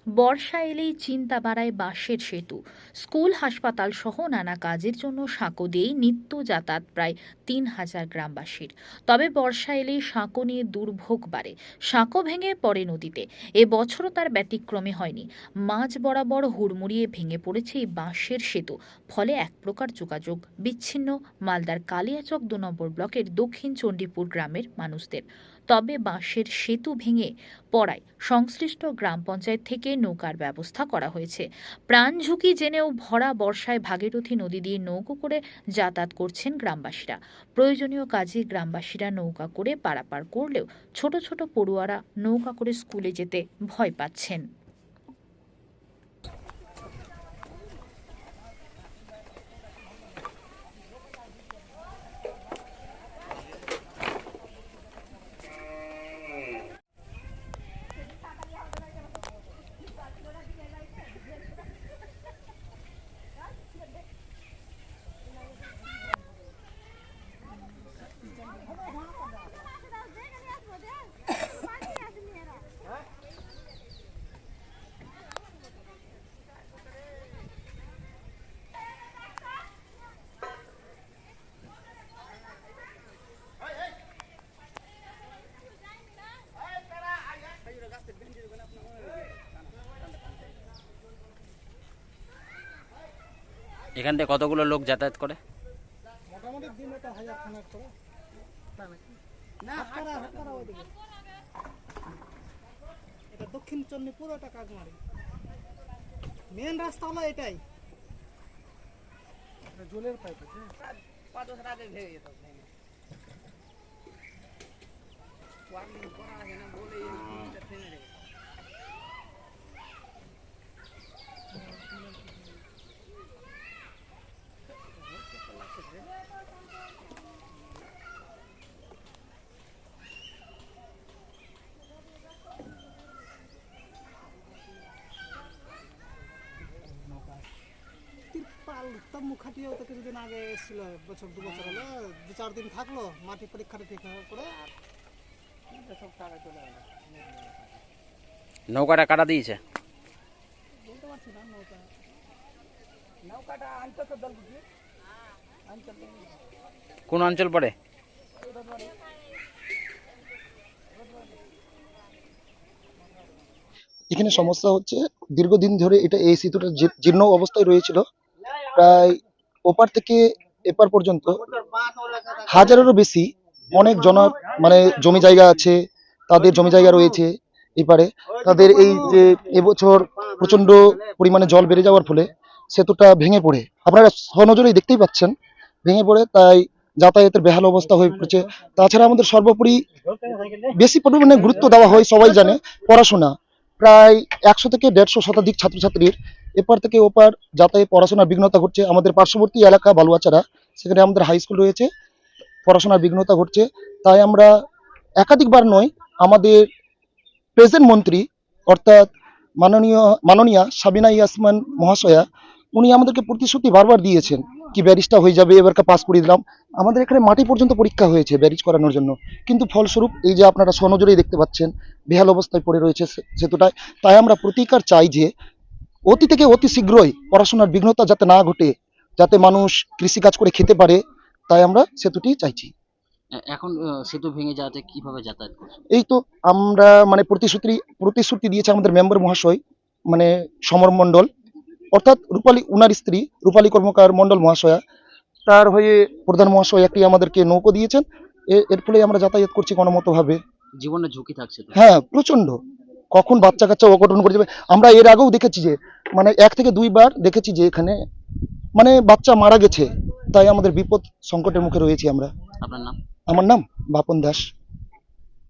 বর্ষা এলেই চিন্তা বাড়ায় বাঁশের সেতু। স্কুল হাসপাতাল সহ নানা কাজের জন্য সাঁকো দিয়েই নিত্য যাতায়াত প্রায় ৩,০০০ গ্রামবাসীর। তবে বর্ষা এলেই সাঁকো নিয়ে দুর্ভোগ বাড়ে। সাঁকো ভেঙে পড়ে নদীতে। এবছরও তার ব্যতিক্রমে হয়নি। মাঝ বরাবর হুড়মুড়িয়ে ভেঙে পড়েছে এই বাঁশের সেতু। ফলে এক প্রকার যোগাযোগ বিচ্ছিন্ন মালদার কালিয়াচক ২ নম্বর ব্লকের দক্ষিণ চণ্ডীপুর গ্রামের মানুষদের। তবে বাঁশের সেতু ভেঙে পড়ায় সংশ্লিষ্ট গ্রাম পঞ্চায়েত থেকে নৌকার ব্যবস্থা করা হয়েছে। প্রাণ ঝুঁকি জেনেও ভরা বর্ষায় ভাগীরথী নদী দিয়ে নৌকো করে যাতায়াত করছেন গ্রামবাসীরা। প্রয়োজনীয় কাজে গ্রামবাসীরা নৌকা করে পারাপার করলেও ছোট ছোট পড়ুয়ারা নৌকা করে স্কুলে যেতে ভয় পাচ্ছেন। এখান থেকে কতগুলো লোক যাতায়াত করে? মোটামুটি দিনে তো 1000 খানেক করে। এটা দক্ষিণ চণ্ডীপুর, এটা কাকমারি। মেন রাস্তা হলো এটাই। জলের পাইপ আছে। 5 বছর আগে ভেঙে যেত। ওয়ার্নিং করা আছে না বলে এই জিনিসটা থেমে গেছে। তো মুখাটিও তো কিছুদিন আগে এসেছিল, বছর 2 বছর হলো, 2-4 দিন থাকলো, মাটি পরীক্ষাটা ঠিক করে আর সব টাকা চলে গেল। নৌকাটা কাটা দিয়েছে? বলতে পারছি না। নৌকাটা আনতে দল বুঝি কোন অঞ্চল পড়ে? এখানে সমস্যা হচ্ছে, দীর্ঘদিন ধরে এটা এই সেতুটা জীর্ণ অবস্থায় রয়েছিল। প্রায় ওপার থেকে এপার পর্যন্ত হাজারেরও বেশি অনেক মানে জমি জায়গা আছে, তাদের জমি জায়গা রয়েছে এপারে। তাদের এই যে এবছর প্রচন্ড পরিমাণে জল বেড়ে যাওয়ার ফলে সেতুটা ভেঙে পড়ে, আপনারা সনজরেই দেখতেই পাচ্ছেন, ভেঙে পড়ে তাই যাতায়াতের বেহাল অবস্থা হয়ে পড়েছে। তাছাড়া আমাদের সর্বোপরি বেশি পরিমাণে গুরুত্ব দেওয়া হয়, সবাই জানে, পড়াশোনা। প্রায় 100 থেকে 150 শতাধিক ছাত্রছাত্রীর এপার থেকে ওপার যাতায়াত পড়াশোনার বিঘ্নতা ঘটছে। আমাদের পার্শ্ববর্তী এলাকা বালুয়াচারা, সেখানে আমাদের হাই স্কুল রয়েছে, পড়াশোনার বিঘ্নতা ঘটছে। তাই আমরা একাধিকবার নয়, আমাদের প্রেজেন্ট মন্ত্রী অর্থাৎ মাননীয়া সাবিনা ইয়াসমিন মহাশয়া, উনি আমাদেরকে প্রতিশ্রুতি বারবার দিয়েছেন কি ব্যারিজটা হয়ে যাবে, এবারকে পাস করে দিলাম। আমাদের এখানে মাটি পর্যন্ত পরীক্ষা হয়েছে ব্যারিজ করানোর জন্য, কিন্তু ফলস্বরূপ এই যে আপনারা সনজরেই দেখতে পাচ্ছেন বেহাল অবস্থায় পড়ে রয়েছে সেতুটায়। তাই আমরা প্রতিকার চাই যে অতি থেকে অতি শীঘ্রই পড়াশোনার বিঘ্নতা যাতে না ঘটে, যাতে মানুষ কৃষিকাজ করে খেতে পারে, তাই আমরা সেতুটি চাইছি। এখন সেতু ভেঙে যাওয়াতে কিভাবে যাতায়াত করছে? এই তো আমরা মানে প্রতিশ্রুতি দিয়েছে আমাদের মেম্বার মহাশয়, মানে সমর মণ্ডল, অর্থাৎ রূপালী, উনার স্ত্রী রূপালী কর্মকার মণ্ডল মহাশয়া, তার হয়ে প্রধান মহাশয় একটি আমাদেরকে নৌকো দিয়েছেন। এর ফলে আমরা যাতায়াত করছি গণমত ভাবে। জীবনের ঝুঁকি থাকছে তো? হ্যাঁ, প্রচন্ড। কখন বাচ্চা কাচ্চা অঘটন করে যাবে। আমরা এর আগেও দেখেছি যে মানে 1 থেকে 2 বার দেখেছি যে এখানে মানে বাচ্চা মারা গেছে। তাই আমাদের বিপদ সংকটের মুখে রয়েছি আমরা। আপনার নাম? আমার নাম বাপন দাস।